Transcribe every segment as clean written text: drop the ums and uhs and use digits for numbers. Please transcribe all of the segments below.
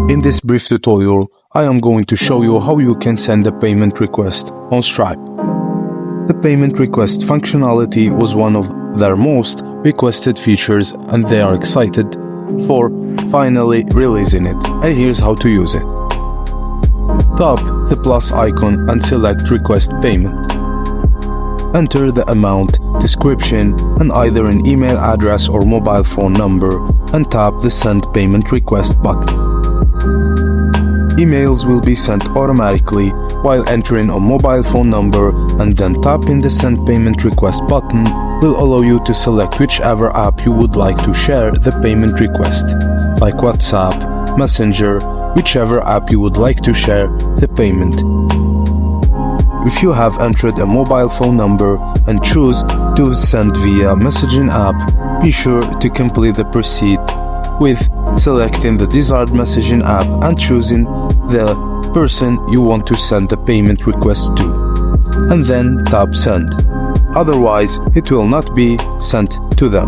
In this brief tutorial, I am going to show you how you can send a payment request on Stripe. The payment request functionality was one of their most requested features, and they are excited for finally releasing it. And here's how to use it. Tap the plus icon and select Request Payment. Enter the amount, description, and either an email address or mobile phone number, and tap the Send Payment Request button. Emails will be sent automatically while entering a mobile phone number, and then tapping the Send Payment Request button will allow you to select whichever app you would like to share the payment request, like WhatsApp, Messenger, whichever app you would like to share the payment. If you have entered a mobile phone number and choose to send via messaging app, be sure to complete the proceed with selecting the desired messaging app and choosing the person you want to send the payment request to, and then tap Send. Otherwise, it will not be sent to them.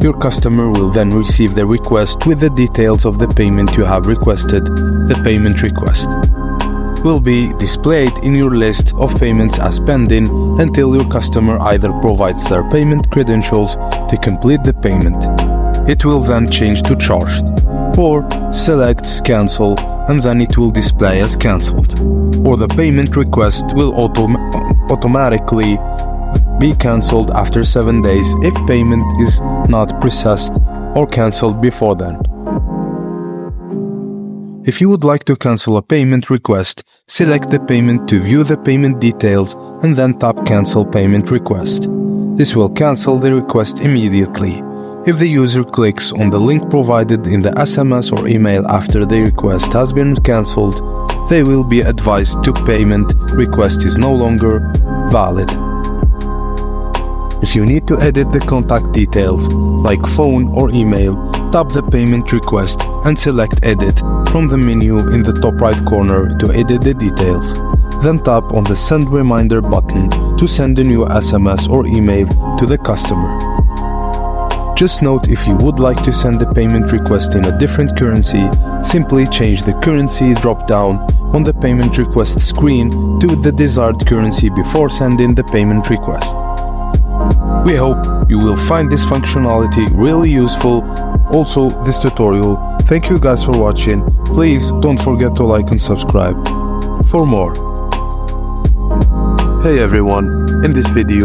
Your customer will then receive the request with the details of the payment you have requested. The payment request will be displayed in your list of payments as pending until your customer either provides their payment credentials to complete the payment. It will then change to charged, or selects cancel, and then it will display as cancelled, or the payment request will automatically be cancelled after 7 days if payment is not processed or cancelled before then. If you would like to cancel a payment request, select the payment to view the payment details and then tap Cancel Payment Request. This will cancel the request immediately. If the user clicks on the link provided in the SMS or email after the request has been cancelled, they will be advised the payment request is no longer valid. If you need to edit the contact details, like phone or email, tap the payment request and select Edit from the menu in the top right corner to edit the details. Then tap on the Send Reminder button to send a new SMS or email to the customer. Just note, if you would like to send the payment request in a different currency, simply change the currency drop-down on the payment request screen to the desired currency before sending the payment request. We hope you will find this functionality really useful. Also, this tutorial. Thank you guys for watching. Please don't forget to like and subscribe for more. Hey everyone, in this video